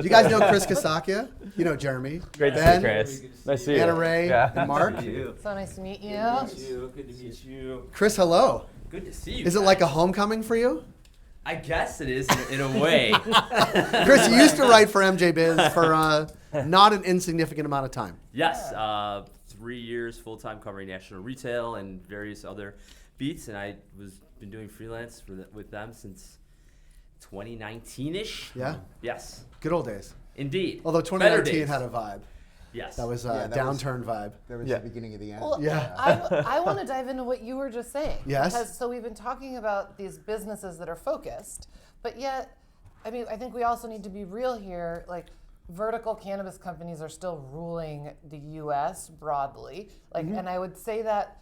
Do you guys know Chris Casacchia? You know Jeremy. Great to see you, Chris. Nice to see you. Anna Ray and Mark. So nice to meet you. Good to meet you. Chris, hello. Good to see you. Is it like a homecoming for you? I guess it is in a way. Chris, you used to write for MJBiz for not an insignificant amount of time. Yes, 3 years full-time covering national retail and various other beats, and I been doing freelance with them since 2019-ish. Yeah? Yes. Good old days. Indeed. Although 2019 had a vibe. Yes. That was a downturn vibe. That was the beginning of the end. Well, Yeah. I want to dive into what you were just saying. Yes. Because, so we've been talking about these businesses that are focused, but yet, I mean, I think we also need to be real here. Like, vertical cannabis companies are still ruling the U.S. broadly. Like, and I would say that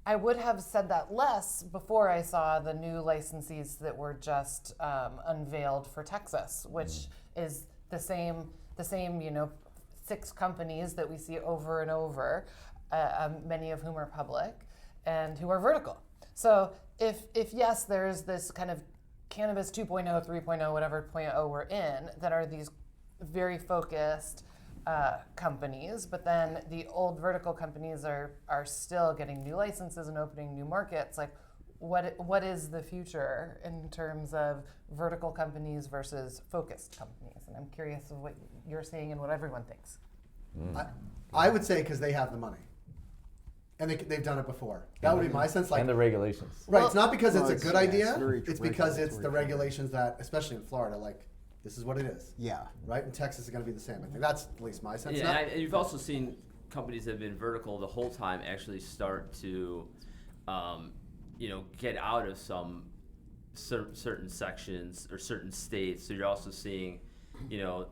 I would have said that less before I saw the new licensees that were just unveiled for Texas, which is the same, 6 companies that we see over and over, many of whom are public and who are vertical. So if yes, there's this kind of cannabis 2.0, 3.0, whatever 0.0 we're in, that are these very focused companies, but then the old vertical companies are still getting new licenses and opening new markets. Like, what is the future in terms of vertical companies versus focused companies? And I'm curious of what you're seeing and what everyone thinks. I would say because they have the money. And they've done it before. That would be my sense. Like, And the regulations. right, it's not because it's a it's- good yeah, idea. it's It's very because it's the regulatory. regulations that, especially in Florida, like, this is what it is. Yeah. Right? And Texas is going to be the same. I think that's at least my sense. Yeah, Not- and you've also seen companies that have been vertical the whole time actually start to, get out of some certain sections or certain states. So you're also seeing,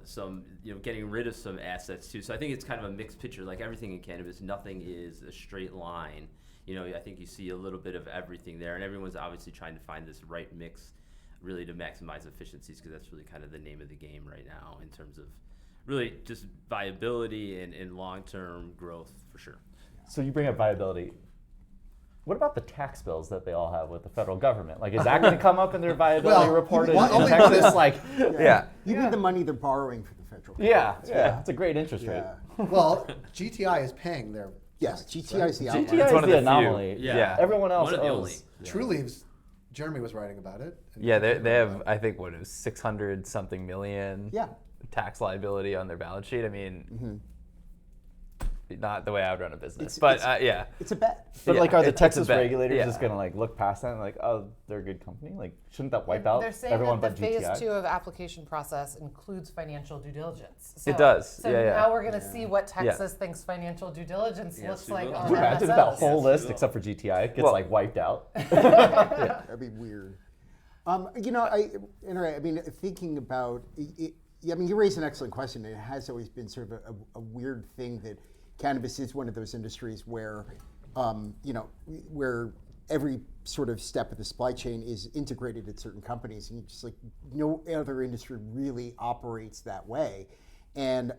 some, getting rid of some assets too. So I think it's kind of a mixed picture. Like everything in cannabis, nothing is a straight line. I think you see a little bit of everything there, and everyone's obviously trying to find this right mix, really to maximize efficiencies, because that's really kind of the name of the game right now in terms of really just viability and long-term growth for sure. So you bring up viability. What about the tax bills that they all have with the federal government? Like, is that going to come up in their viability Well, report in only Texas? because- Like, yeah. You need the money they're borrowing for the federal Yeah, government. yeah. It's a great interest rate. Yeah. well, GTI is paying their Yes, taxes, GTI is the GTI outlier. is one of the the few. anomaly. Yeah. Everyone else One of the owes. only. True Leaves, Jeremy was writing about it. Yeah, they have, I think, what it was 600 something million Yeah. tax liability on their balance sheet. I mean, not the way I would run a business, It's- but yeah. It's a bet. But Yeah, like, are the it's a Texas bet. regulators Yeah. just gonna like look past that and like, oh, they're a good company? Like, shouldn't that wipe out They're saying everyone that but the phase GTI? 2 of application process includes financial due diligence. It does, So yeah, yeah. now we're going to see what Texas thinks financial due diligence Yes, looks we like will. on Can you imagine that MSOs. whole Yes, list we will. except for GTI gets Well- like wiped out? That'd be weird. Thinking about it, you raise an excellent question. It has always been sort of a weird thing that cannabis is one of those industries where, where every sort of step of the supply chain is integrated at certain companies, and just like no other industry really operates that way. And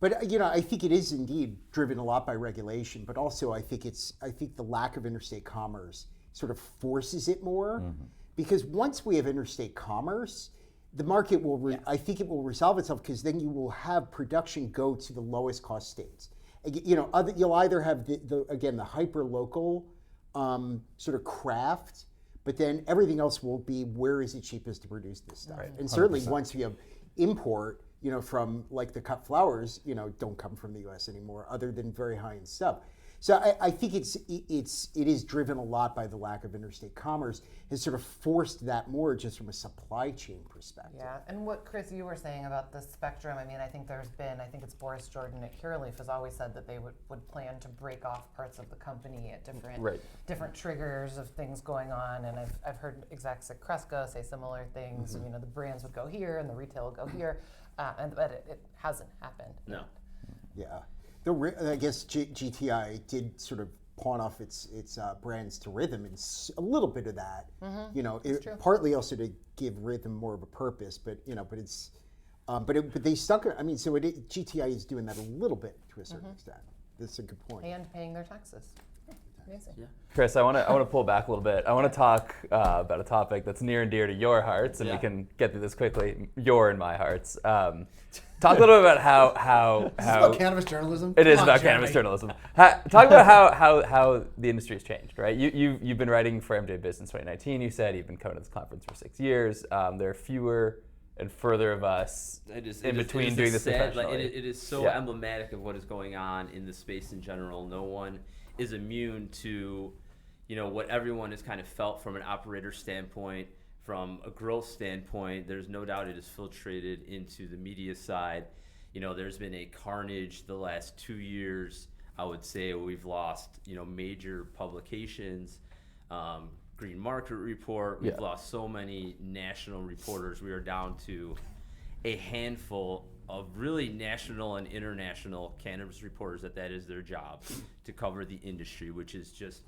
but I think it is indeed driven a lot by regulation, but also I think the lack of interstate commerce sort of forces it more, because once we have interstate commerce, the market will, I think it will resolve itself, because then you will have production go to the lowest cost states. You'll either have the hyper local sort of craft, but then everything else will be where is it cheapest to produce this stuff. Right. And certainly 100%. once we have import, from like the cut flowers, don't come from the U.S. anymore, other than very high-end stuff. So I think it is driven a lot by the lack of interstate commerce, has sort of forced that more just from a supply chain perspective. Yeah, and what Chris, you were saying about the spectrum, I mean, I think it's Boris Jordan at Curaleaf has always said that they would plan to break off parts of the company at different triggers of things going on, and I've heard execs at Cresco say similar things, the brands would go here and the retail would go here, but it hasn't happened. No. Yeah. I guess GTI did sort of pawn off its brands to Rhythm, and a little bit of that, true. partly also to give Rhythm more of a purpose, but but they stuck. GTI is doing that a little bit to a certain extent. That's a good point. And paying their taxes. Amazing. Chris, I want to pull back a little bit. I want to talk about a topic that's near and dear to your hearts, and we can get through this quickly. Your and my hearts. Talk a little bit about how Is this about cannabis journalism? it is Come on, about Jeremy. cannabis journalism. Talk about how the industry has changed, right? You've been writing for MJBiz since 2019. You said you've been coming to this conference for 6 years. There are fewer and further of us in between doing this professionally. It is so emblematic of what is going on in the space in general. No one is immune to, what everyone has kind of felt from an operator standpoint, from a growth standpoint. There's no doubt it is filtrated into the media side. There's been a carnage the last 2 years. I would say we've lost, major publications, Green Market Report. We've lost so many national reporters. We are down to a handful of really national and international cannabis reporters that is their job to cover the industry, which is just,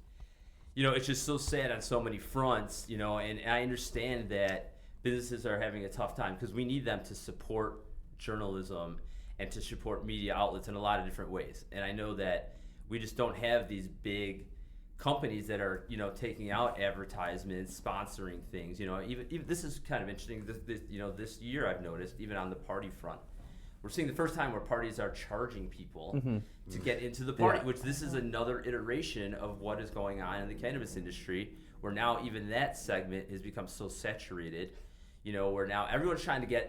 it's just so sad on so many fronts, and I understand that businesses are having a tough time because we need them to support journalism and to support media outlets in a lot of different ways. And I know that we just don't have these big companies that are, taking out advertisements, sponsoring things. Even this is kind of interesting. This year I've noticed, even on the party front, we're seeing the first time where parties are charging people to get into the party, which this is another iteration of what is going on in the cannabis industry, where now even that segment has become so saturated, where now everyone's trying to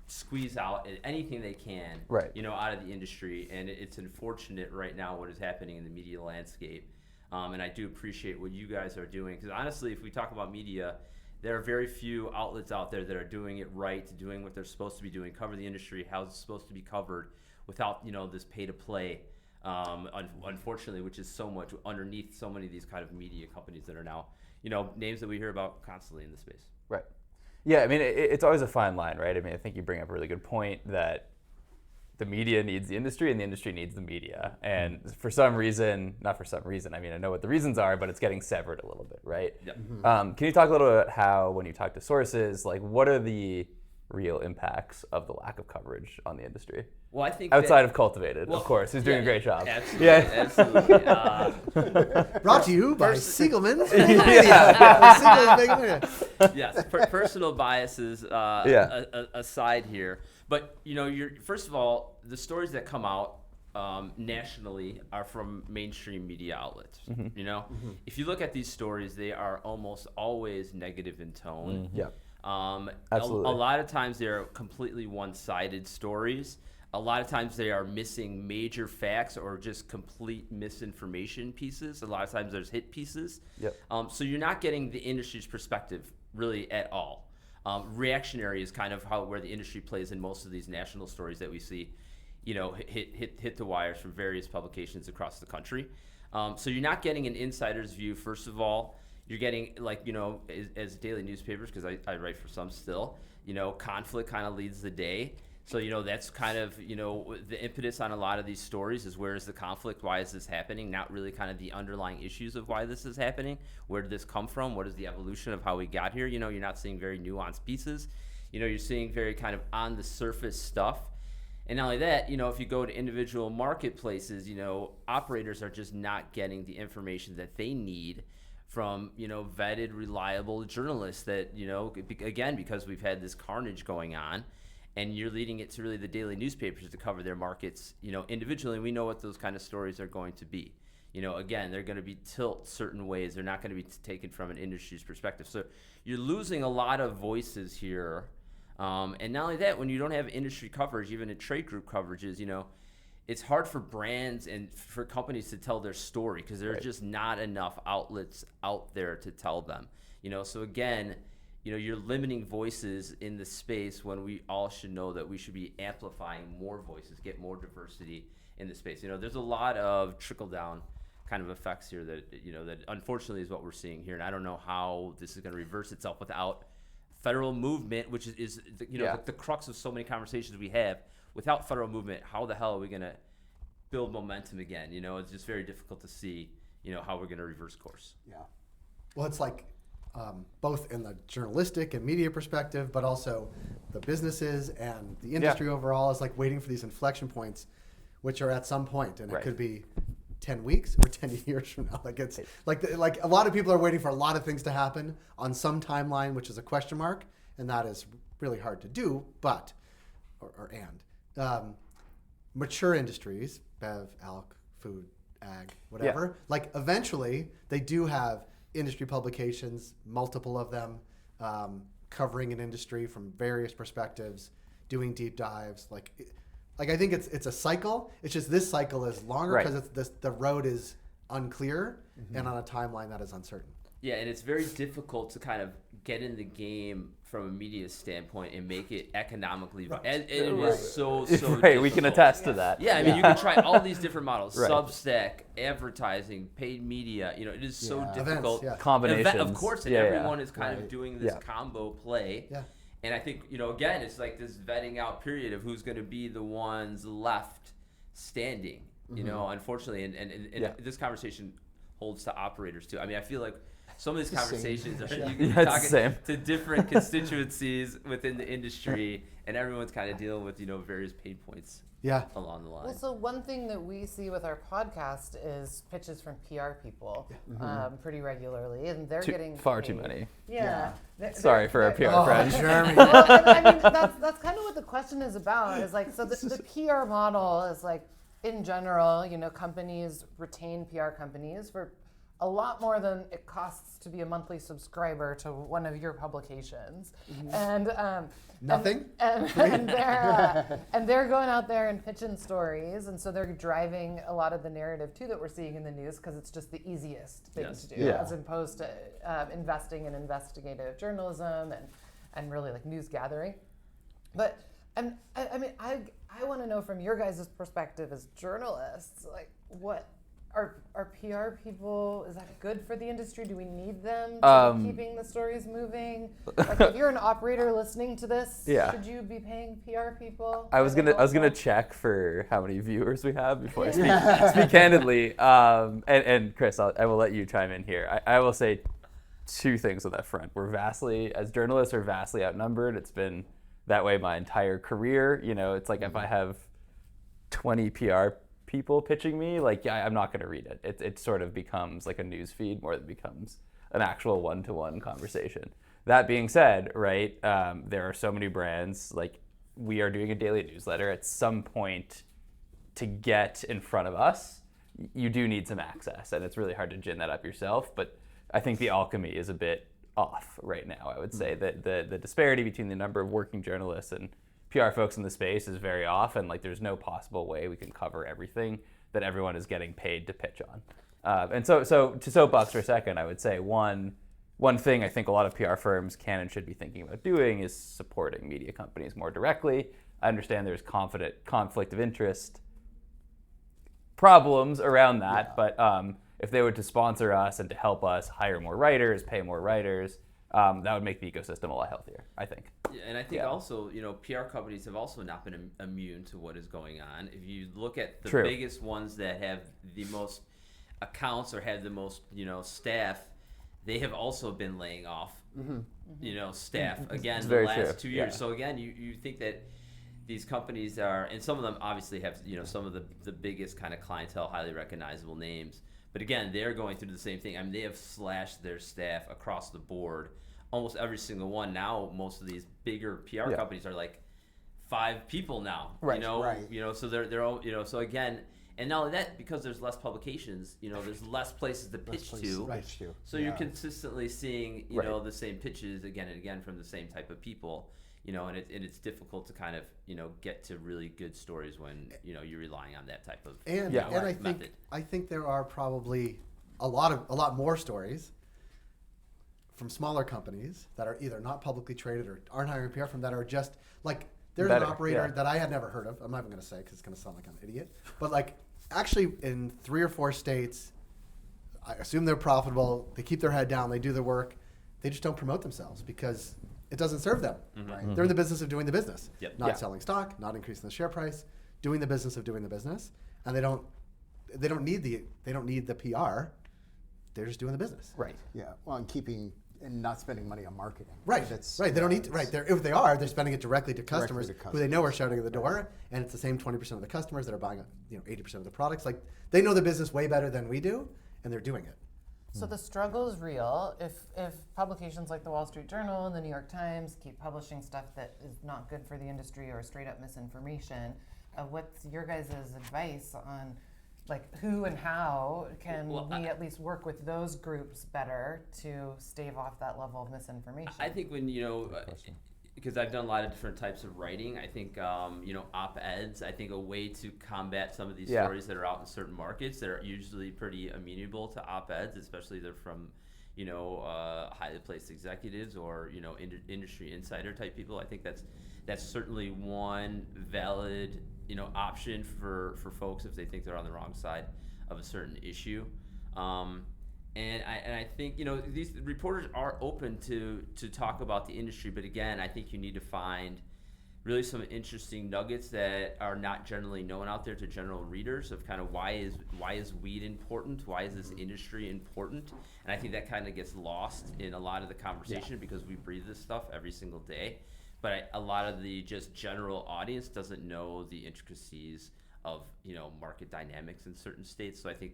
squeeze out anything they can, out of the industry. And it's unfortunate right now what is happening in the media landscape. And I do appreciate what you guys are doing, because honestly, if we talk about media, there are very few outlets out there that are doing it right, doing what they're supposed to be doing, cover the industry how it's supposed to be covered, without this pay to play, unfortunately, which is so much underneath so many of these kind of media companies that are now, names that we hear about constantly in the space. Right. Yeah, I mean, it's always a fine line, right? I mean, I think you bring up a really good point that the media needs the industry and the industry needs the media. And for some reason, not for some reason, I mean, I know what the reasons are, but it's getting severed a little bit, right? Yep. Can you talk a little bit about how, when you talk to sources, like what are the real impacts of the lack of coverage on the industry? Well, I think outside of Cultivated, of course, who's doing a great job. Absolutely, absolutely. Brought to you by Siegelman's. Yes, personal biases aside here, but first of all, the stories that come out nationally are from mainstream media outlets. If you look at these stories, they are almost always negative in tone. Absolutely. A lot of times they're completely one-sided stories. A lot of times they are missing major facts or just complete misinformation pieces. A lot of times there's hit pieces. So you're not getting the industry's perspective really at all. Reactionary is kind of where the industry plays in most of these national stories that we see, hit the wires from various publications across the country. So you're not getting an insider's view, first of all. You're getting, as daily newspapers, because I write for some still, conflict kind of leads the day. So, that's kind of, the impetus on a lot of these stories is, where is the conflict? Why is this happening? Not really kind of the underlying issues of why this is happening. Where did this come from? What is the evolution of how we got here? You're not seeing very nuanced pieces. You're seeing very kind of on the surface stuff. And not only that, if you go to individual marketplaces, operators are just not getting the information that they need from, vetted, reliable journalists that, again, because we've had this carnage going on, and you're leading it to really the daily newspapers to cover their markets, individually. And we know what those kind of stories are going to be. Again, they're going to be tilt certain ways. They're not going to be taken from an industry's perspective. So you're losing a lot of voices here. And not only that, when you don't have industry coverage, even in trade group coverages, it's hard for brands and for companies to tell their story, because there are just not enough outlets out there to tell them. So again, you're limiting voices in the space when we all should know that we should be amplifying more voices, get more diversity in the space. There's a lot of trickle down kind of effects here that, that unfortunately is what we're seeing here. And I don't know how this is going to reverse itself without federal movement, which is the crux of so many conversations we have. Without federal movement, how the hell are we going to build momentum again? It's just very difficult to see, how we're going to reverse course. Well, it's like both in the journalistic and media perspective, but also the businesses and the industry overall is like waiting for these inflection points, which are at some point, and it could be 10 weeks or 10 years from now. Like it's like a lot of people are waiting for a lot of things to happen on some timeline, which is a question mark, and that is really hard to do. But mature industries, bev, alc, food, ag, whatever, like eventually they do have industry publications, multiple of them, covering an industry from various perspectives, doing deep dives. Like I think it's a cycle. It's just this cycle is longer because the road is unclear and on a timeline that is uncertain. Yeah, and it's very difficult to kind of get in the game from a media standpoint and make it economically and it is so right. We can difficult. attest to that. Yeah, I mean, you can try all these different models: Right. Substack, advertising, paid media. You know, it is so difficult. Events, Combinations. Of course, and everyone is kind of doing this Yeah. combo play. Yeah. And I think, you know, again, it's like this vetting out period of who's going to be the ones left standing. You know, unfortunately, and this conversation holds to operators too. I mean, I feel like some of these conversations are you can be it's the talking same. to different constituencies within the industry, and everyone's kind of dealing with, you know, various pain points Yeah. along the line. Well, so one thing that we see with our podcast is pitches from PR people pretty regularly, and they're getting Far too paid. many. Yeah. Sorry for our PR friends. Jeremy. Well, and I mean, that's kind of what the question is about. Is like, so the PR model is like, in general, you know, companies retain PR companies for a lot more than it costs to be a monthly subscriber to one of your publications, and Nothing? and they're going out there and pitching stories, and so they're driving a lot of the narrative too that we're seeing in the news because it's just the easiest thing to do, as opposed to investing in investigative journalism and really like news gathering. But and I mean I want to know from your guys' perspective as journalists, like what. Are PR people, is that good for the industry? Do we need them to be keeping the stories moving? Like if you're an operator listening to this, should you be paying PR people? I was gonna check for how many viewers we have before I speak candidly. And Chris, I will let you chime in here. I will say two things on that front. As journalists, we're vastly outnumbered. It's been that way my entire career. You know, it's like if I have 20 PR people pitching me, like I'm not going to read it. It sort of becomes like a news feed more than it becomes an actual one-to-one conversation. That being said, right, there are so many brands, like we are doing a daily newsletter. At some point to get in front of us, you do need some access, and it's really hard to gin that up yourself, but I think the alchemy is a bit off right now. I would say that the disparity between the number of working journalists and PR folks in the space is very off, and like there's no possible way we can cover everything that everyone is getting paid to pitch on. And so to soapbox for a second, I would say one thing I think a lot of PR firms can and should be thinking about doing is supporting media companies more directly. I understand there's conflict of interest problems around that, but if they were to sponsor us and to help us hire more writers, pay more writers, that would make the ecosystem a lot healthier, I think. Yeah, and I think also, you know, PR companies have also not been immune to what is going on. If you look at the biggest ones that have the most accounts or have the most, you know, staff, they have also been laying off, you know, staff again the last 2 years. So again, you think that these companies are, and some of them obviously have, you know, some of the biggest kind of clientele, highly recognizable names. But again, they're going through the same thing. I mean, they have slashed their staff across the board. Almost every single one. Now, most of these bigger PR companies are like 5 people now. Right, you know, right. You know, so they're all, you know, so again, and not only that, because there's less publications, you know, there's less places to pitch to. Right. So you're consistently seeing, you know, the same pitches again and again from the same type of people. You know, and it's difficult to kind of, you know, get to really good stories when, you know, you're relying on that type of method. I think there are probably a lot more stories from smaller companies that are either not publicly traded or aren't hiring PR from that are just like there's an operator that I had never heard of. I'm not even going to say because it's going to sound like I'm an idiot. But like actually in 3 or 4 states, I assume they're profitable. They keep their head down. They do their work. They just don't promote themselves because it doesn't serve them. Right? They're in the business of doing the business, not selling stock, not increasing the share price, doing the business of doing the business, and they don't need the PR. They're just doing the business. Right. Yeah. Well, and keeping and not spending money on marketing. Right. That's right. They don't need to. Right. If they are, they're spending it directly to customers, to who they know are shouting at the door, and it's the same 20% of the customers that are buying 80% of the products. Like they know the business way better than we do, and they're doing it. So the struggle is real. If publications like the Wall Street Journal and the New York Times keep publishing stuff that is not good for the industry or straight up misinformation, what's your guys' advice on like who and how can we at least work with those groups better to stave off that level of misinformation? I think when, because I've done a lot of different types of writing, I think, op-eds, I think a way to combat some of these stories that are out in certain markets that are usually pretty amenable to op-eds, especially they're from, highly placed executives or, industry insider type people. I think that's certainly one valid, option for folks if they think they're on the wrong side of a certain issue. And I think, these reporters are open to talk about the industry, but again, I think you need to find really some interesting nuggets that are not generally known out there to general readers of kind of why is weed important? Why is this industry important? And I think that kind of gets lost in a lot of the conversation because we breathe this stuff every single day. But a lot of the just general audience doesn't know the intricacies of, market dynamics in certain states. So I think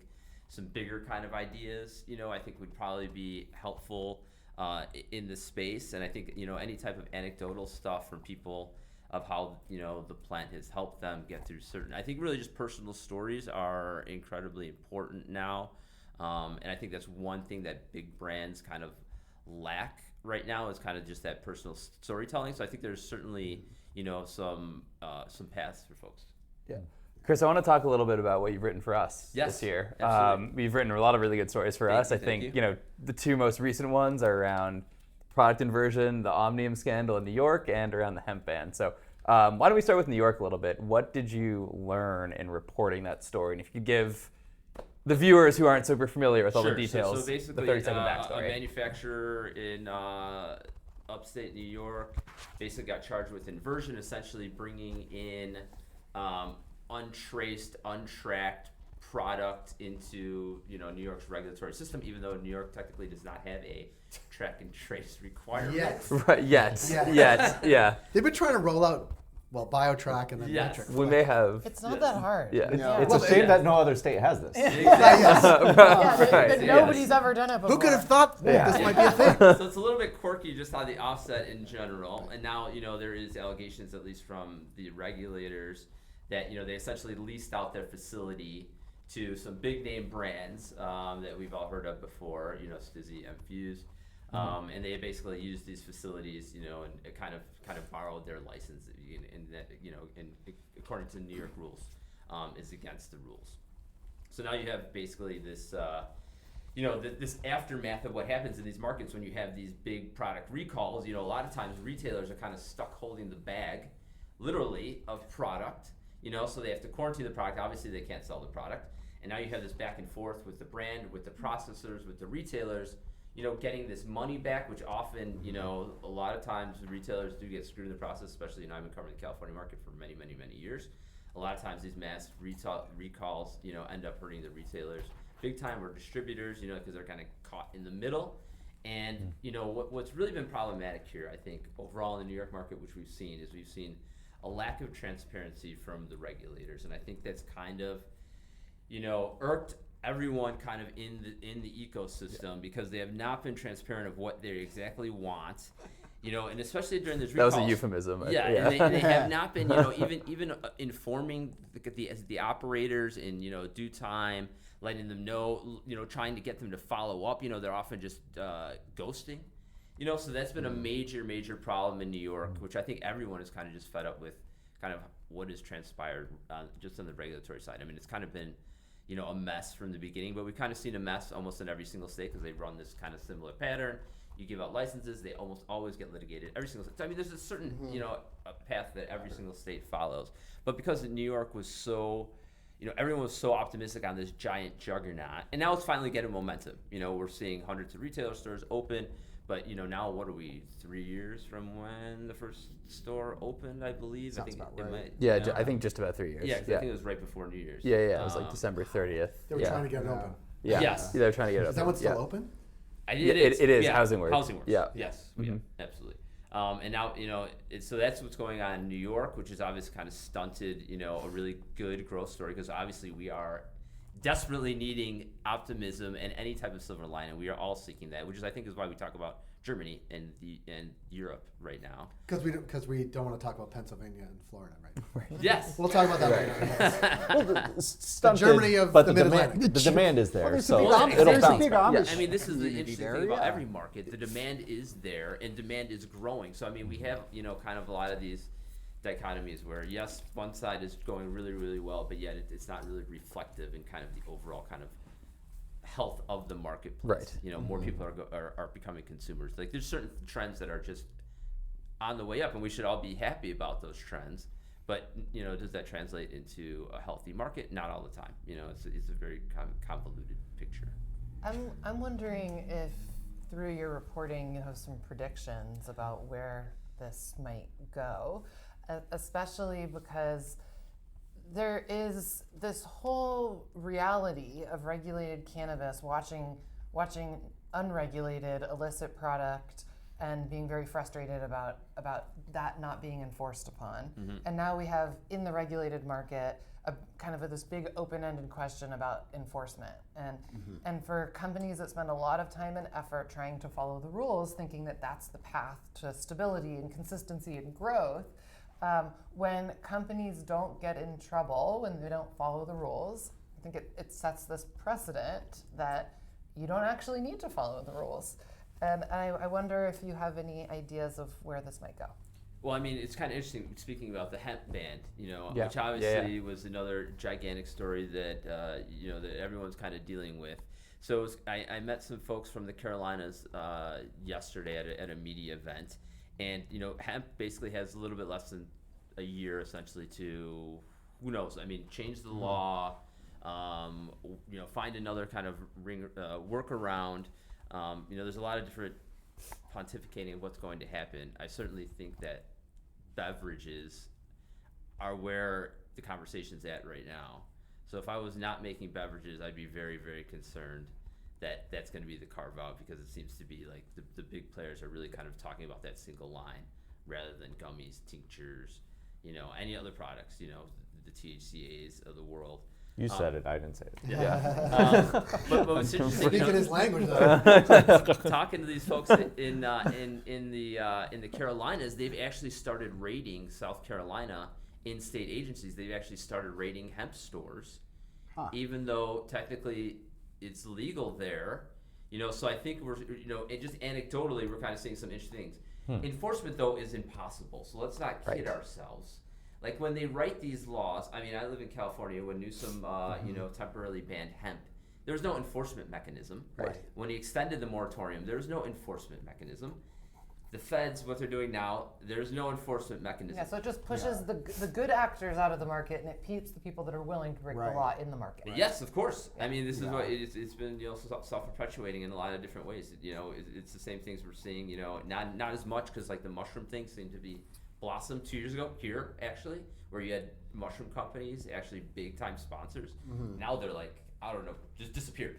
some bigger kind of ideas, I think would probably be helpful in this space. And I think, any type of anecdotal stuff from people of how, the plant has helped them get through certain, I think really just personal stories are incredibly important now. And I think that's one thing that big brands kind of lack right now is kind of just that personal storytelling. So I think there's certainly, some paths for folks. Yeah. Chris, I want to talk a little bit about what you've written for us this year. You've written a lot of really good stories for us. I think, the two most recent ones are around product inversion, the Omnium scandal in New York, and around the hemp ban. So why don't we start with New York a little bit? What did you learn in reporting that story? And if you could give the viewers who aren't super familiar with all the details, so basically, the 30-second backstory. A manufacturer in upstate New York basically got charged with inversion, essentially bringing in untraced, untracked product into New York's regulatory system, even though New York technically does not have a track and trace requirement. Yeah. They've been trying to roll out BioTrack and then Metric. We may have. It's not that hard. It's a shame that no other state has this. That nobody's ever done it before. Who could have thought this might be a thing? So it's a little bit quirky just on the offset in general, and now there is allegations, at least from the regulators, that they essentially leased out their facility to some big name brands that we've all heard of before, Stizzy, Fuse, and they basically used these facilities, and kind of borrowed their license, and that and according to New York rules, is against the rules. So now you have basically this. This aftermath of what happens in these markets when you have these big product recalls. A lot of times retailers are kind of stuck holding the bag, literally, of product. So they have to quarantine the product. Obviously, they can't sell the product. And now you have this back and forth with the brand, with the processors, with the retailers, getting this money back, which often, a lot of times retailers do get screwed in the process, especially, I've been covering the California market for many, many, many years. A lot of times these mass recalls, end up hurting the retailers big time, or distributors, because they're kind of caught in the middle. And, what's really been problematic here, I think, overall in the New York market, which we've seen a lack of transparency from the regulators. And I think that's kind of, irked everyone kind of in the ecosystem because they have not been transparent of what they exactly want, and especially during this recalls. That was a euphemism. And they have not been, even informing the operators in, due time, letting them know, trying to get them to follow up. They're often just ghosting. So that's been a major problem in New York, which I think everyone is kind of just fed up with kind of what has transpired just on the regulatory side. I mean, it's kind of been, a mess from the beginning, but we've kind of seen a mess almost in every single state because they run this kind of similar pattern. You give out licenses, they almost always get litigated. Every single state. I mean, there's a certain, a path that every single state follows. But because New York was so, everyone was so optimistic on this giant juggernaut, and now it's finally getting momentum. We're seeing hundreds of retailer stores open. But now what are we 3 years from when the first store opened? I believe. Sounds about right. I think just about 3 years. Yeah, 'cause I think it was right before New Year's. Yeah. It was like December 30th. They were trying to get it open. Yeah. Yes. They were trying to get it open. Is that one still open? It is housing works. Housing works. Yeah. Yes. Yeah. Absolutely. And now so that's what's going on in New York, which is obviously kind of stunted a really good growth story, because obviously we are desperately needing optimism and any type of silver lining. We are all seeking that, which is I think is why we talk about Germany and Europe right now. Because we don't want to talk about Pennsylvania and Florida, right? Yes. We'll talk about that later. Yes. Well, stunted, Germany of but the Mid-Atlantic. Mid-Atlantic. The demand is there, there's so a big it'll there's a bounce big back. Amish I mean, this is the community interesting there, thing about yeah. every market. The demand is there, and demand is growing. So, I mean, we have, kind of a lot of these dichotomies where, yes, one side is going really, really well, but yet it's not really reflective in kind of the overall kind of health of the marketplace. Right. More people are becoming consumers. Like, there's certain trends that are just on the way up, and we should all be happy about those trends. But, does that translate into a healthy market? Not all the time. It's a very convoluted picture. I'm wondering if through your reporting you have some predictions about where this might go, especially because there is this whole reality of regulated cannabis watching unregulated illicit product and being very frustrated about that not being enforced upon. And now we have in the regulated market a kind of this big open-ended question about enforcement. And for companies that spend a lot of time and effort trying to follow the rules, thinking that that's the path to stability and consistency and growth, when companies don't get in trouble, when they don't follow the rules, I think it sets this precedent that you don't actually need to follow the rules. And I wonder if you have any ideas of where this might go. Well, I mean, it's kind of interesting, speaking about the hemp ban, Yeah. which obviously was another gigantic story that, that everyone's kind of dealing with. So I met some folks from the Carolinas yesterday at a media event. And, hemp basically has a little bit less than a year, essentially, to, who knows, I mean, change the law, find another kind of workaround. There's a lot of different pontificating of what's going to happen. I certainly think that beverages are where the conversation's at right now. So if I was not making beverages, I'd be very, very concerned that that's going to be the carve out, because it seems to be like the big players are really kind of talking about that single line rather than gummies, tinctures, any other products, the THCAs of the world. You said it. I didn't say it. Yeah. But what's interesting, Speaking his language, though. talking to these folks in the Carolinas, they've actually started raiding South Carolina in state agencies. They've actually started raiding hemp stores, even though technically it's legal there. So I think we're, just anecdotally, we're kind of seeing some interesting things. Enforcement, though, is impossible. So let's not kid ourselves. Like, when they write these laws, I mean, I live in California. When Newsom, temporarily banned hemp, there was no enforcement mechanism. Right. When he extended the moratorium, there was no enforcement mechanism. The feds, what they're doing now, there's no enforcement mechanism. Yeah, so it just pushes the good actors out of the market, and it keeps the people that are willing to break the law in the market. Yes, of course. I mean, this is what it's been, self-perpetuating in a lot of different ways. It's the same things we're seeing. Not as much, because like the mushroom thing seemed to be blossomed 2 years ago here, actually, where you had mushroom companies, actually big time sponsors. Now they're like, I don't know, just disappeared.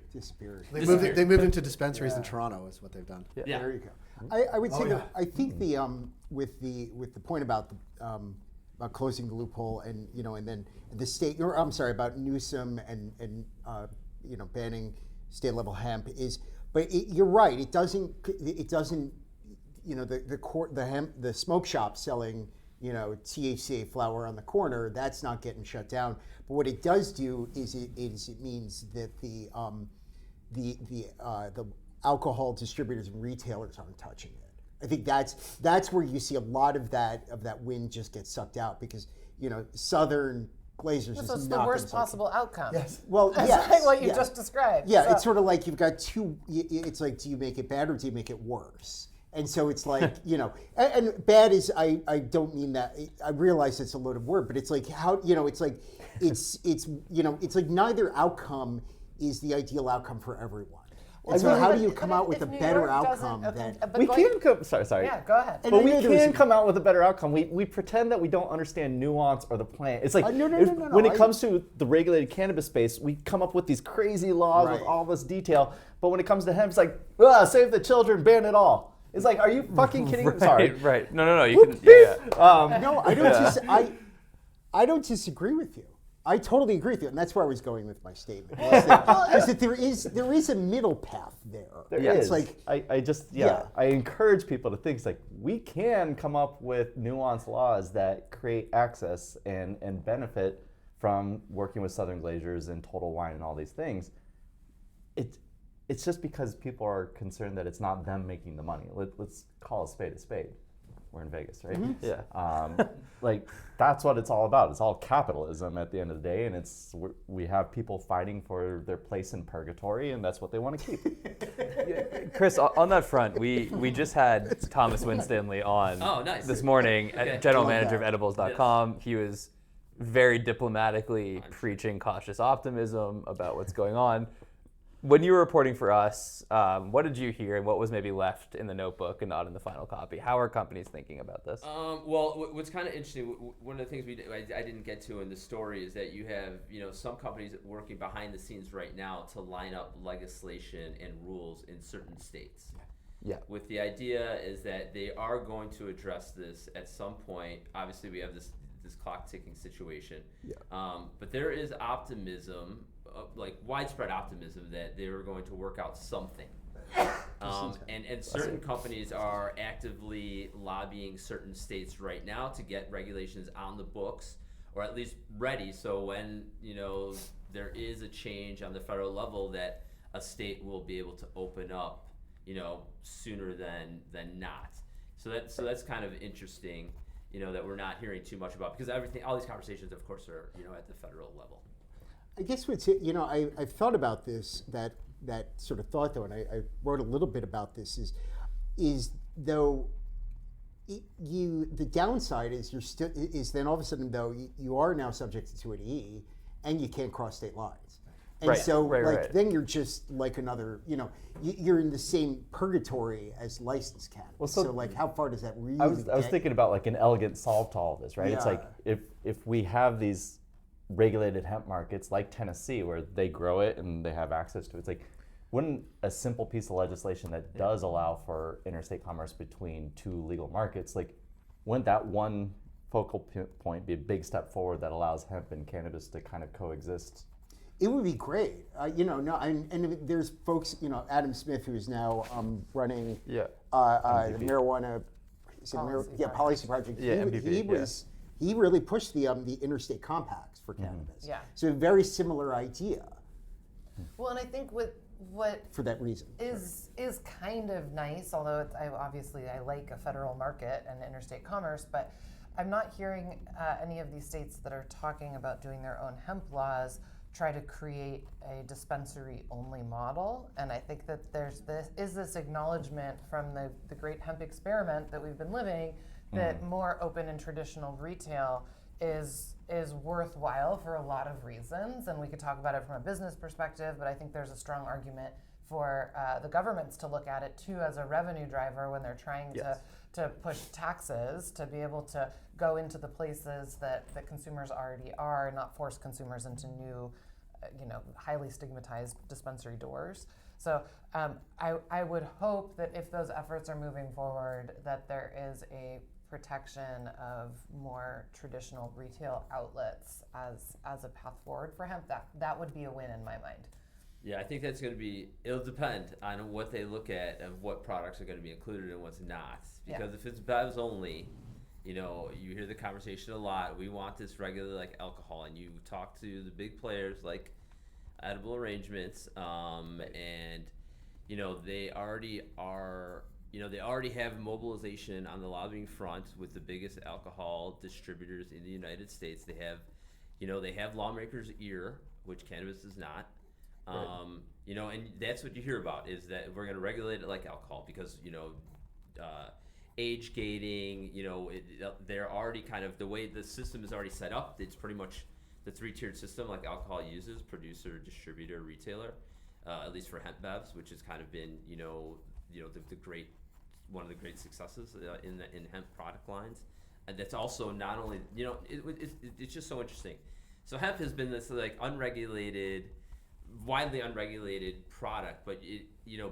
They moved into dispensaries in Toronto, is what they've done. Yeah. There you go. I would say that I think the with the point about closing the loophole and and then the state, or I'm sorry, about Newsom and banning state level hemp is, but you're right. It doesn't the smoke shop selling THCA flower on the corner, that's not getting shut down. But what it does do is it means that the alcohol distributors and retailers aren't touching it. I think that's where you see a lot of that wind just get sucked out, because Southern Glazers So is it's not the worst gonna touch possible outcome. Yes. Well, That's yes, like what you yeah. just described. Yeah, So- it's sort of like you've got two. It's like, do you make it bad or do you make it worse? And so it's like, and bad is, I don't mean that. I realize it's a loaded word, but it's like how, it's like, it's like neither outcome is the ideal outcome for everyone. And so Well, how but- do you come but out if with a New better York doesn't- outcome okay, than... but We going- can come. Sorry. Yeah, go ahead. And But I we know there was can a- come out with a better outcome. We pretend that we don't understand nuance or the plant. It's like No, when it I- comes to the regulated cannabis space, we come up with these crazy laws with Right. all this detail. But when it comes to hemp, it's like, save the children, ban it all. It's like, are you fucking kidding me? Sorry. Right. No. You can. Yeah. No, I don't disagree with you. I totally agree with you, and that's where I was going with my statement. Is that there is a middle path there. There Yeah, is. It's like I encourage people to think it's like we can come up with nuanced laws that create access and benefit from working with Southern Glaciers and Total Wine and all these things. It's just because people are concerned that it's not them making the money. Let's call a spade a spade. We're in Vegas, right? Yeah. Like that's what it's all about. It's all capitalism at the end of the day, and we have people fighting for their place in purgatory, and that's what they want to keep. Chris, on that front, we just had Thomas Winstanley on Oh, nice. this morning, Okay. general Love manager that. of edibles.com. He was very diplomatically preaching cautious optimism about what's going on. When you were reporting for us, what did you hear and what was maybe left in the notebook and not in the final copy? How are companies thinking about this? Well, what's kind of interesting, one of the things I didn't get to in the story is that you have some companies working behind the scenes right now to line up legislation and rules in certain states. Yeah. With the idea is that they are going to address this at some point. Obviously, we have this clock ticking situation. Yeah. But there is optimism, like widespread optimism, that they are going to work out something. And certain companies are actively lobbying certain states right now to get regulations on the books, or at least ready, so when there is a change on the federal level, that a state will be able to open up sooner than not. So that's kind of interesting, that we're not hearing too much about, because all these conversations, of course, are at the federal level. I guess I've thought about this, that sort of thought though, and I wrote a little bit about this, is though the downside is then all of a sudden though you are now subject to an E, and you can't cross state lines. And Right. then you're just like another, you're in the same purgatory as licensed cannabis. Well, so like how far does that really I was get? thinking about like an elegant solve to all of this, right? It's Yeah. like if we have these regulated hemp markets like Tennessee, where they grow it and they have access to it, it's like, wouldn't a simple piece of legislation that does allow for interstate commerce between two legal markets, like, wouldn't that one focal point be a big step forward that allows hemp and cannabis to kind of coexist? It would be great, and there's folks, Adam Smith, who is now running the marijuana, policy project. Yeah, MPP, He really pushed the interstate compacts for cannabis. Yeah. So a very similar idea Well, and I think what for that reason. is kind of nice, although I like a federal market and interstate commerce, but I'm not hearing any of these states that are talking about doing their own hemp laws try to create a dispensary-only model. And I think that there's this acknowledgement from the great hemp experiment that we've been living, that more open and traditional retail is worthwhile for a lot of reasons. And we could talk about it from a business perspective, but I think there's a strong argument for the governments to look at it too as a revenue driver when they're trying to push taxes, to be able to go into the places that consumers already are and not force consumers into new, highly stigmatized dispensary doors. So I would hope that if those efforts are moving forward, that there is a protection of more traditional retail outlets as a path forward for hemp. That would be a win in my mind. Yeah, I think that's going to be, it'll depend on what they look at of what products are going to be included and what's not. Because if it's bevs only, you hear the conversation a lot, we want this regular like alcohol, and you talk to the big players like Edible Arrangements, and they already are, they already have mobilization on the lobbying front with the biggest alcohol distributors in the United States. They have lawmakers' ear, which cannabis does not. And that's what you hear about, is that we're going to regulate it like alcohol because, age gating, they're already kind of, the way the system is already set up, it's pretty much the three-tiered system like alcohol uses: producer, distributor, retailer. at least for hemp bevs, which has kind of been the great one of the great successes in hemp product lines. And that's also not only it's just so interesting. So hemp has been this like widely unregulated product, but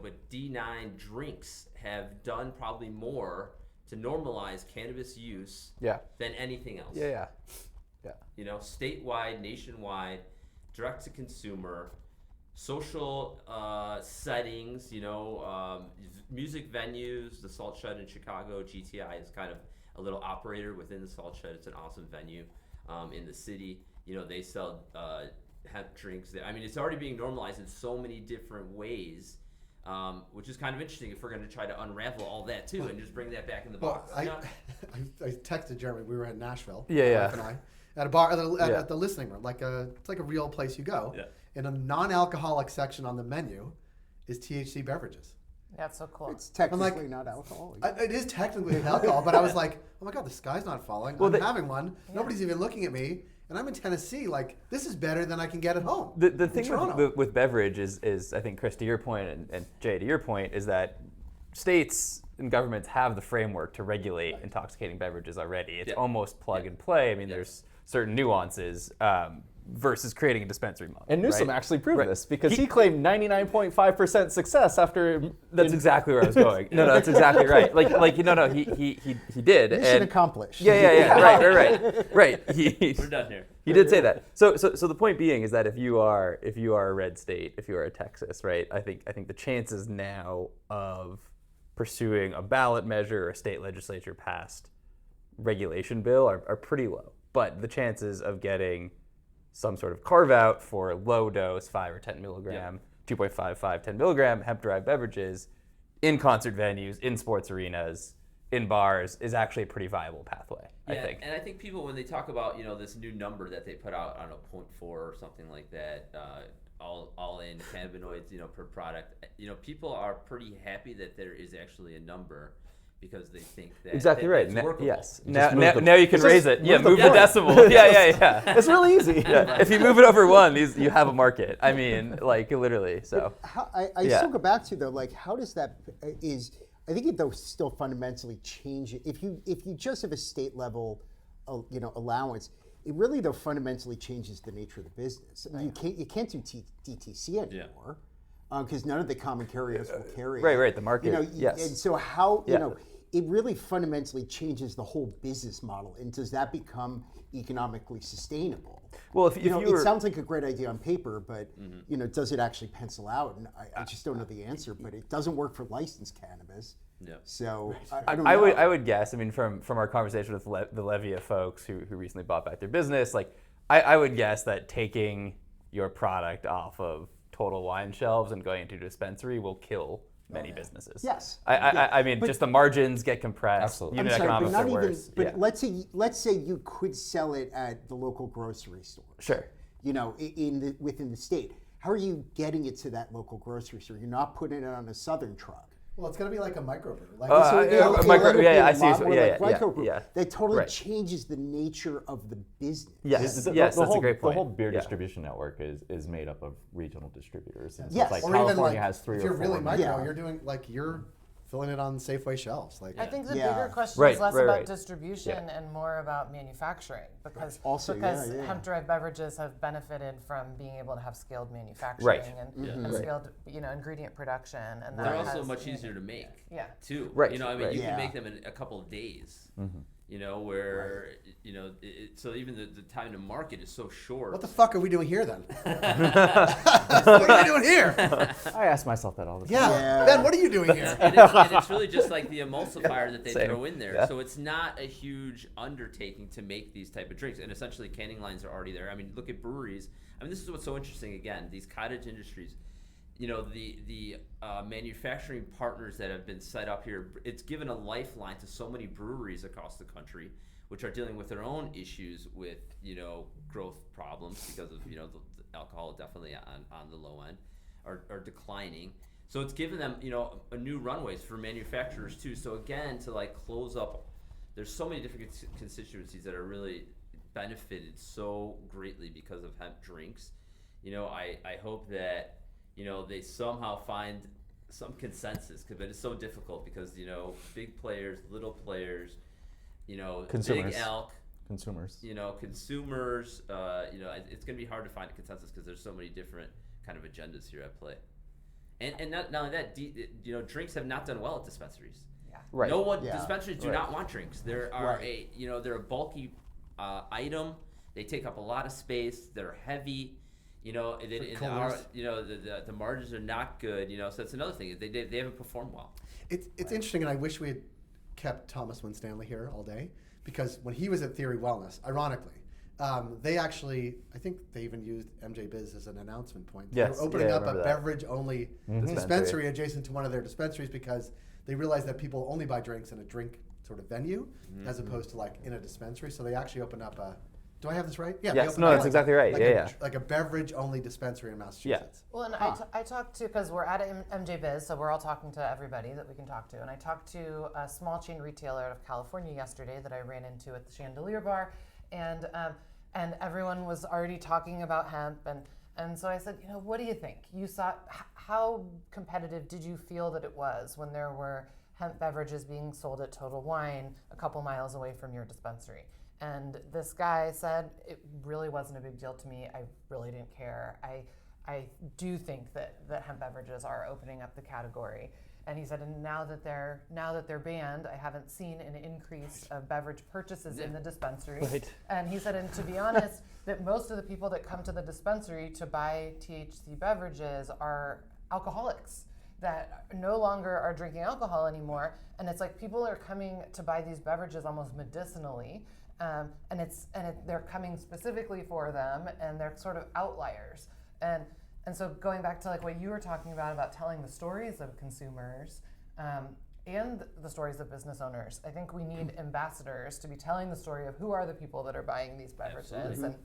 but D9 drinks have done probably more to normalize cannabis use than anything else. Yeah. Statewide, nationwide, direct to consumer, social settings. Music venues. The Salt Shed in Chicago, GTI is kind of a little operator within the Salt Shed. It's an awesome venue in the city. They sell hemp drinks there. I mean, it's already being normalized in so many different ways, which is kind of interesting if we're going to try to unravel all that too and just bring that back in the box. I texted Jeremy. We were in Nashville. Yeah. Wife and I at a bar at the listening room, it's like a real place you go. Yeah. In a non-alcoholic section on the menu is THC beverages. That's so cool. It's technically not alcoholic. It is technically alcohol, but I was like, oh my God, the sky's not falling. I'm having one. Yeah. Nobody's even looking at me. And I'm in Tennessee. Like, this is better than I can get at home. The thing with beverage is, I think, Chris, to your point, and Jay, to your point, is that states and governments have the framework to regulate intoxicating beverages already. It's almost plug and play. I mean, there's certain nuances versus creating a dispensary model. And Newsom actually proved this because he claimed 99.5% success after. That's exactly where I was going. No, that's exactly right. He did. Mission accomplished. Yeah. Right. We're done here. He did say that. So the point being is that if you are a red state, if you are a Texas, right, I think the chances now of pursuing a ballot measure or a state legislature passed regulation bill are pretty low. But the chances of getting some sort of carve out for low dose 5 or 10 milligram, 2.55, 10 milligram hemp derived beverages in concert venues, in sports arenas, in bars is actually a pretty viable pathway, I think. And I think people, when they talk about, this new number that they put out, I don't know, 0.4 or something like that, all in cannabinoids, per product, people are pretty happy that there is actually a number because they think that exactly right. it's workable. Yes. Now you can raise it. Move the decimal. Yeah. It's really easy. Yeah. If you move it over one, you have a market. I mean, like literally. So I still go back to though, like how does that I think it though still fundamentally change it. If you just have a state level, allowance, it really though fundamentally changes the nature of the business. I mean, you can't do DTC anymore. Because none of the common carriers will carry. Right. The market. Yes. And so how it really fundamentally changes the whole business model. And does that become economically sustainable? Well, if it sounds like a great idea on paper, but does it actually pencil out? And I just don't know the answer. But it doesn't work for licensed cannabis. Yeah. So I don't know. I would guess. I mean, from our conversation with the Levia folks who recently bought back their business, like I would guess that taking your product off of Total Wine shelves and going into a dispensary will kill many businesses. Yes. I mean, just the margins get compressed. Absolutely. Unit economics are worse. But let's say you could sell it at the local grocery store. Sure. Within the state. How are you getting it to that local grocery store? You're not putting it on a Southern truck. Well, it's going to be like a microbrew. Like I see. Yeah. That totally changes the nature of the business. Yes, that's a great point. The whole beer distribution network is made up of regional distributors. And so yes. it's like or California even has 3 or 4. If you're really micro, you're doing you're filling it on Safeway shelves. I think the bigger question is less about distribution and more about manufacturing because hemp-derived beverages have benefited from being able to have scaled manufacturing and scaled ingredient production, and they're also much easier to make. Too. Right. You can make them in a couple of days. Mm-hmm. So even the time to market is so short. What the fuck are we doing here then? What are we doing here? I ask myself that all the time. Yeah. Ben, what are you doing here? And it's really just like the emulsifier that they throw in there. Yeah. So it's not a huge undertaking to make these type of drinks. And essentially canning lines are already there. I mean, look at breweries. I mean, this is what's so interesting again, these cottage industries. The manufacturing partners that have been set up here, it's given a lifeline to so many breweries across the country, which are dealing with their own issues with, growth problems because of, the alcohol definitely on the low end are declining. So it's given them, a new runways for manufacturers too. So again, to close up, there's so many different constituencies that are really benefited so greatly because of hemp drinks. I hope that, they somehow find some consensus, but it's so difficult because big players, little players, Consumers. big elk, Consumers. consumers. It's going to be hard to find a consensus because there's so many different kind of agendas here at play. And not only that, drinks have not done well at dispensaries. Yeah. Right. No one Yeah. dispensaries do Right. not want drinks. There are they're a bulky item. They take up a lot of space. They're heavy. The margins are not good. So that's another thing. They haven't performed well. It's interesting, and I wish we had kept Thomas Winstanley here all day, because when he was at Theory Wellness, ironically, they actually, I think they even used MJBiz as an announcement point. They Yes, were opening yeah, I up a remember that. beverage-only Mhm. dispensary adjacent to one of their dispensaries because they realized that people only buy drinks in a drink sort of venue as opposed to like in a dispensary. So they actually opened up a, do I have this right? Yeah. they Yes, opened no, up that's exactly right. Yeah. like a beverage-only dispensary in Massachusetts. Well, and I talked to, because we're at MJBiz, so we're all talking to everybody that we can talk to. And I talked to a small chain retailer out of California yesterday that I ran into at the Chandelier Bar, and everyone was already talking about hemp. And so I said, what do you think? You saw, how competitive did you feel that it was when there were hemp beverages being sold at Total Wine a couple miles away from your dispensary? And this guy said, it really wasn't a big deal to me. I really didn't care. I do think that hemp beverages are opening up the category. And he said, and now that they're banned, I haven't seen an increase of beverage purchases in the dispensary. Right. And he said, and to be honest, that most of the people that come to the dispensary to buy THC beverages are alcoholics that no longer are drinking alcohol anymore. And it's like people are coming to buy these beverages almost medicinally. And they're coming specifically for them, and they're sort of outliers. And so going back to like what you were talking about telling the stories of consumers and the stories of business owners, I think we need ambassadors to be telling the story of who are the people that are buying these beverages. Absolutely.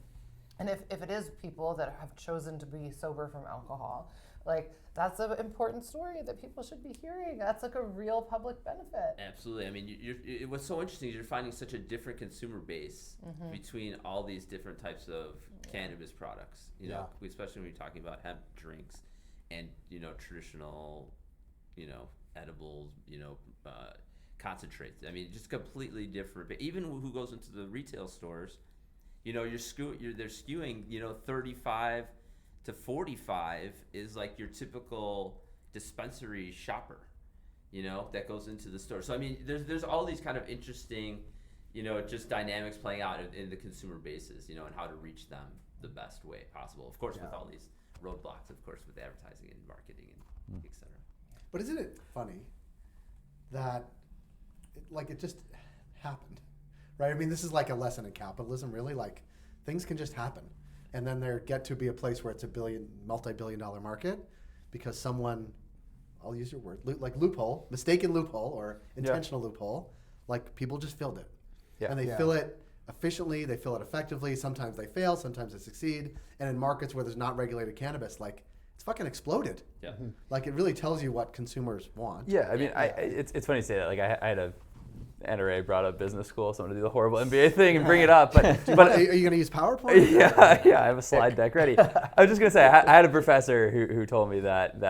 And if it is people that have chosen to be sober from alcohol, like that's an important story that people should be hearing. That's like a real public benefit. Absolutely. I mean, what's so interesting is you're finding such a different consumer base between all these different types of cannabis products. Especially when you're talking about hemp drinks and traditional, edibles, concentrates. I mean, just completely different. But even who goes into the retail stores, they're skewing, 35 to 45 is like your typical dispensary shopper, that goes into the store. So I mean, there's all these kind of interesting, just dynamics playing out in the consumer bases, and how to reach them the best way possible. Of course, with all these roadblocks, of course, with advertising and marketing and et cetera. But isn't it funny that it just happened, right? I mean, this is like a lesson in capitalism, really. Like things can just happen. And then there get to be a place where it's a multi-billion-dollar market because someone, I'll use your word, mistaken loophole or intentional loophole, like people just filled it. Yeah. And they fill it efficiently, they fill it effectively. Sometimes they fail, sometimes they succeed. And in markets where there's not regulated cannabis, it's fucking exploded. Yeah. Like it really tells you what consumers want. Yeah, I mean, it's funny to say that. Like I had a NRA brought up business school, so I'm gonna do the horrible MBA thing and bring it up. But are you gonna use PowerPoint? Yeah, I have a slide deck ready. I was just gonna say I had a professor who told me that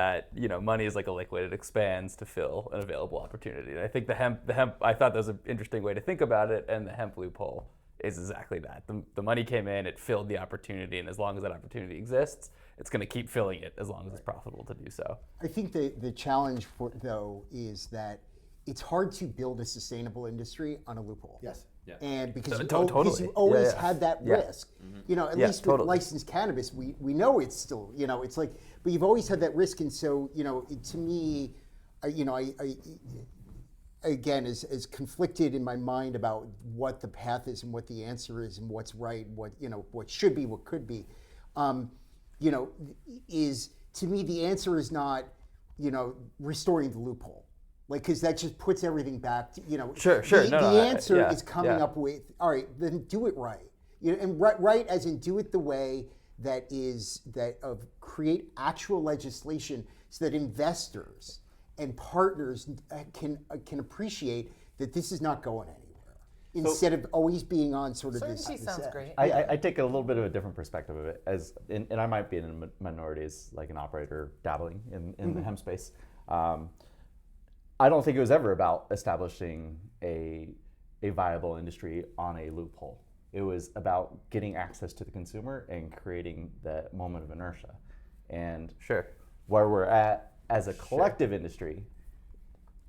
money is like a liquid; it expands to fill an available opportunity. And I think the hemp, I thought that was an interesting way to think about it, and the hemp loophole is exactly that. The money came in, it filled the opportunity, and as long as that opportunity exists, it's gonna keep filling it as long as it's profitable to do so. I think the challenge though is that it's hard to build a sustainable industry on a loophole. Yes. Yeah. And because Totally. you always Yeah. had that risk. At least with licensed cannabis, we know it's still, it's like, but you've always had that risk. And so, to me, I again, is conflicted in my mind about what the path is and what the answer is and what's right, what should be, what could be. Is to me, the answer is not, restoring the loophole. Because that just puts everything back to, Sure. The answer is coming up with, all right, then do it right. And right as in do it the way that create actual legislation so that investors and partners can appreciate that this is not going anywhere. instead of always being on sort of Certainty this sounds edge. great. I take a little bit of a different perspective of it, and I might be in a minority as like an operator dabbling in the hemp space. I don't think it was ever about establishing a viable industry on a loophole. It was about getting access to the consumer and creating that moment of inertia. And where we're at as a collective industry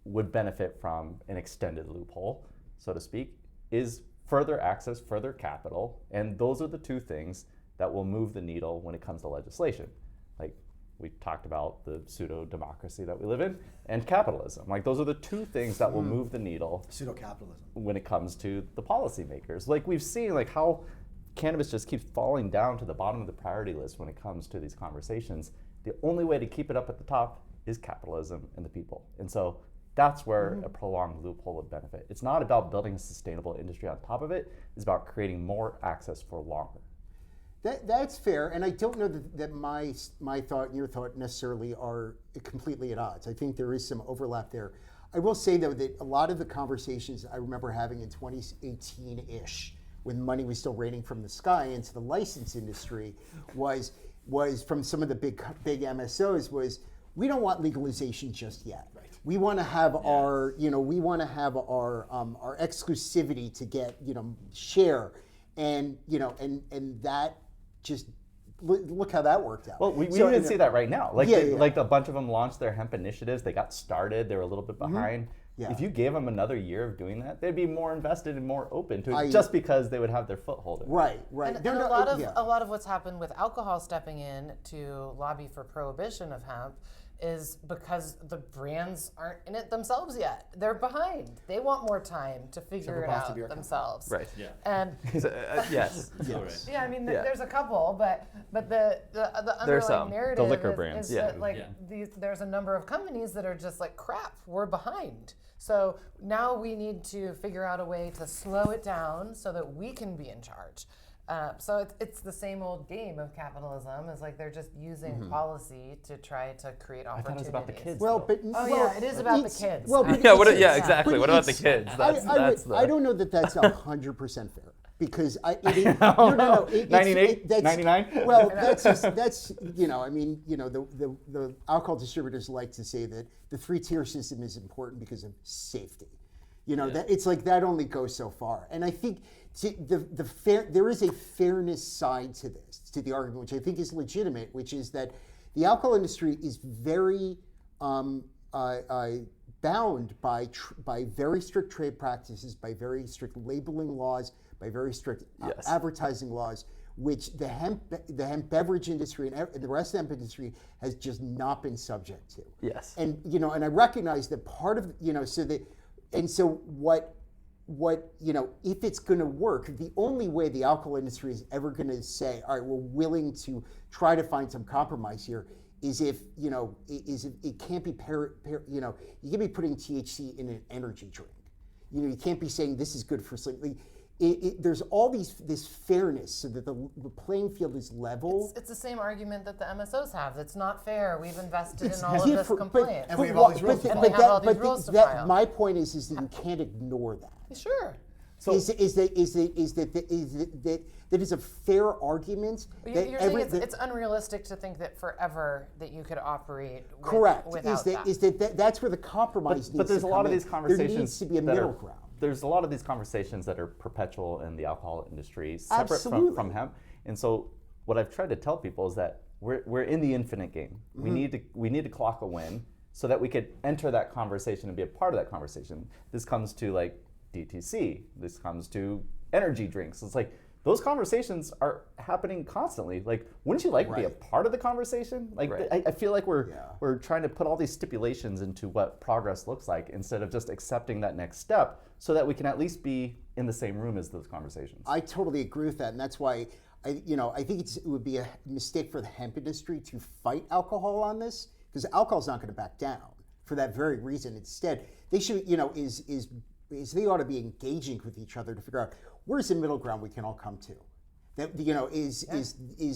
would benefit from an extended loophole, so to speak, is further access, further capital, and those are the two things that will move the needle when it comes to legislation. Like we talked about the pseudo-democracy that we live in and capitalism. Like those are the two things that will move the needle Pseudo-capitalism. when it comes to the policymakers. Like we've seen like how cannabis just keeps falling down to the bottom of the priority list when it comes to these conversations. The only way to keep it up at the top is capitalism and the people. And so that's where a prolonged loophole would benefit. It's not about building a sustainable industry on top of it. It's about creating more access for longer. That's fair, and I don't know that my thought and your thought necessarily are completely at odds. I think there is some overlap there. I will say though that a lot of the conversations I remember having in 2018-ish, when money was still raining from the sky into the license industry, was from some of the big MSOs was, we don't want legalization just yet. Right. We want to have our exclusivity to get share, and that just look how that worked out. Well, we even see that right now. Like like a bunch of them launched their hemp initiatives. They got started. They were a little bit behind. Yeah. If you gave them another year of doing that, they'd be more invested and more open to it, just because they would have their foothold in it. Right. And a lot of what's happened with alcohol stepping in to lobby for prohibition of hemp is because the brands aren't in it themselves yet. They're behind. They want more time to figure it out themselves. Right. Yeah. And yes. Yes. yeah, I mean, there's a couple, but the There's underlying some. narrative The liquor is brands. that there's a number of companies that are just like, crap, we're behind. So now we need to figure out a way to slow it down so that we can be in charge. So it's the same old game of capitalism. Is like they're just using policy to try to create opportunities. I thought it was about the kids. Well, but it is about the kids. Well, but exactly. What about the kids? I don't know that that's 100% fair, because it 98, 99. Well, that's I mean, the alcohol distributors like to say that the 3-tier system is important because of safety. That it's like that only goes so far, and I think there is a fairness side to this, to the argument, which I think is legitimate, which is that the alcohol industry is very bound by very strict trade practices, by very strict labeling laws, by very strict advertising laws, which the hemp beverage industry and the rest of the hemp industry has just not been subject to. Yes. And and I recognize that part of if it's going to work, the only way the alcohol industry is ever going to say, all right, we're willing to try to find some compromise here, is if it can't be you can't be putting THC in an energy drink. You can't be saying this is good for sleep. There's all this fairness so that the playing field is level. It's the same argument that the MSOs have. It's not fair. We've invested in all of this compliance. And we have all these rules to follow. And we have all these rules to file. My point is that you can't ignore that. Sure. So that is a fair argument. You're saying it's unrealistic to think that forever that you could operate without that. That's where the compromise needs to come in. But there's a lot of these conversations. There needs to be a middle ground. There's a lot of these conversations that are perpetual in the alcohol industry, separate from hemp. And so what I've tried to tell people is that we're in the infinite game. We need to clock a win so that we could enter that conversation and be a part of that conversation. This comes to like DTC. This comes to energy drinks. It's like those conversations are happening constantly. Like, wouldn't you like to be a part of the conversation? Like, I feel like we're trying to put all these stipulations into what progress looks like instead of just accepting that next step so that we can at least be in the same room as those conversations. I totally agree with that, and that's why I think it would be a mistake for the hemp industry to fight alcohol on this, because alcohol's not going to back down for that very reason. Instead, they should they ought to be engaging with each other to figure out where's the middle ground we can all come to. That is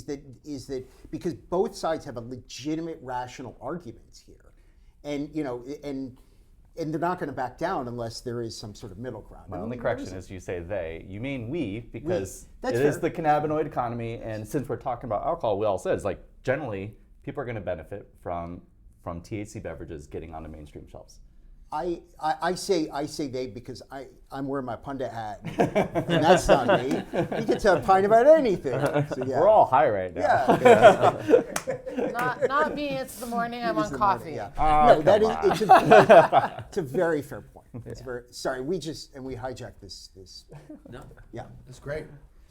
that because both sides have a legitimate rational argument here, and and they're not going to back down unless there is some sort of middle ground. My only correction is you say they. You mean we, because it That's is fair. the cannabinoid economy, and since we're talking about alcohol, we all said it's like generally people are going to benefit from THC beverages getting onto mainstream shelves. I say they because I'm wearing my pundit hat, and that's not me. You get to opine about anything. So, yeah. We're all high right now. Yeah. Not me. It's the morning. I'm It is on the coffee. morning, yeah. Oh, No, that come is it's a very fair point. It's very sorry. We hijacked this. No. Yeah. It's great.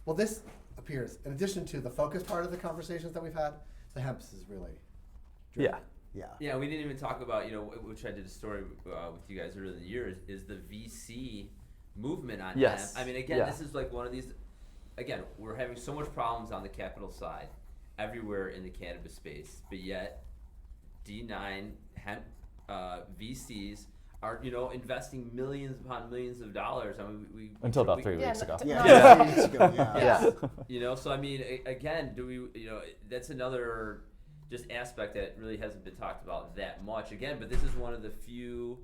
Well, this appears, in addition to the focus part of the conversations that we've had, the hemp is really Yeah. Yeah. Yeah, we didn't even talk about, which I did a story with you guys earlier in the year, is the VC movement on Yes. hemp. I mean, again, Yeah. this is like one of these, again, we're having so much problems on the capital side everywhere in the cannabis space, but yet D9 hemp VCs are, investing millions upon millions of dollars. I mean, we Until about 3 weeks ago. Yeah. 3 weeks ago, yeah. Yeah. So I mean, again, do we, that's another just aspect that really hasn't been talked about that much. Again, but this is one of the few,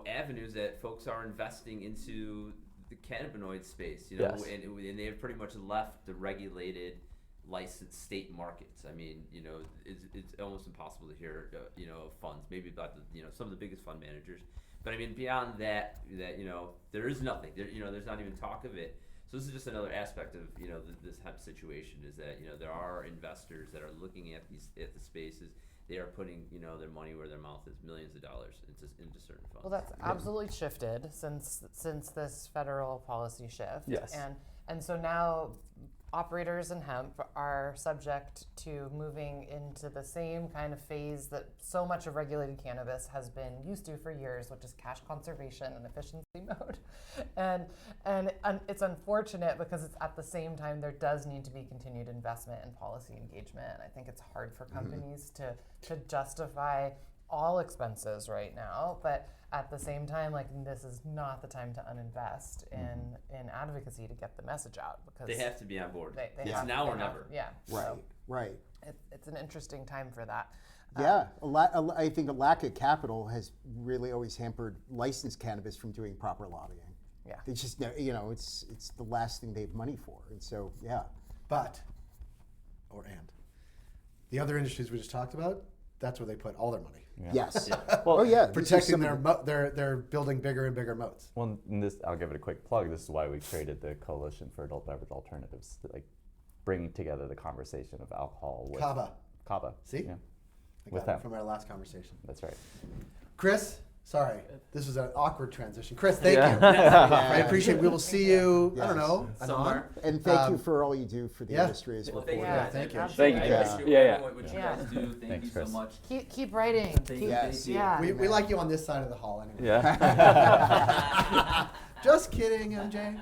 avenues that folks are investing into the cannabinoid space, Yes. and they have pretty much left the regulated, licensed state markets. I mean, it's almost impossible to hear, funds, maybe about the, some of the biggest fund managers. But I mean, beyond that, there is nothing. There's not even talk of it. So this is just another aspect of this hemp situation, is that there are investors that are looking at the spaces. They are putting their money where their mouth is, millions of dollars into certain funds. Well, that's absolutely shifted since this federal policy shift. Yes. And so now operators in hemp are subject to moving into the same kind of phase that so much of regulated cannabis has been used to for years, which is cash conservation and efficiency mode. And it's unfortunate because it's at the same time there does need to be continued investment and policy engagement. I think it's hard for companies to justify all expenses right now, but at the same time, this is not the time to uninvest in advocacy to get the message out, because they have to be on board. They It's have, now they or have- never. Yeah. Right. It's an interesting time for that. Yeah, I think a lack of capital has really always hampered licensed cannabis from doing proper lobbying. Yeah. They just, it's the last thing they have money for, and so yeah. But, the other industries we just talked about, that's where they put all their money. Yeah. Yes. Well, oh yeah. these are Protecting some of they're building bigger and bigger moats. Well, I'll give it a quick plug. This is why we created the Coalition for Adult Beverage Alternatives, to bring together the conversation of alcohol with Kava. See? Yeah. I With got it them. from our last conversation. That's right. Chris, sorry, this was an awkward transition. Chris, thank you. Yeah. I appreciate it. We will see you, I don't Yes. know, Somewhere. And thank you for all you do for the yeah. industry as well. Well, thank you Yeah, guys. thank you. absolutely. Thank you, I Chris. appreciate Yeah. what you Yeah. guys do. Thank Thanks, you so Chris. much. Keep writing. Thank you. Yes. Thank you. Yeah. We like you on this side of the hall anyway. Yeah. Just kidding, MJ.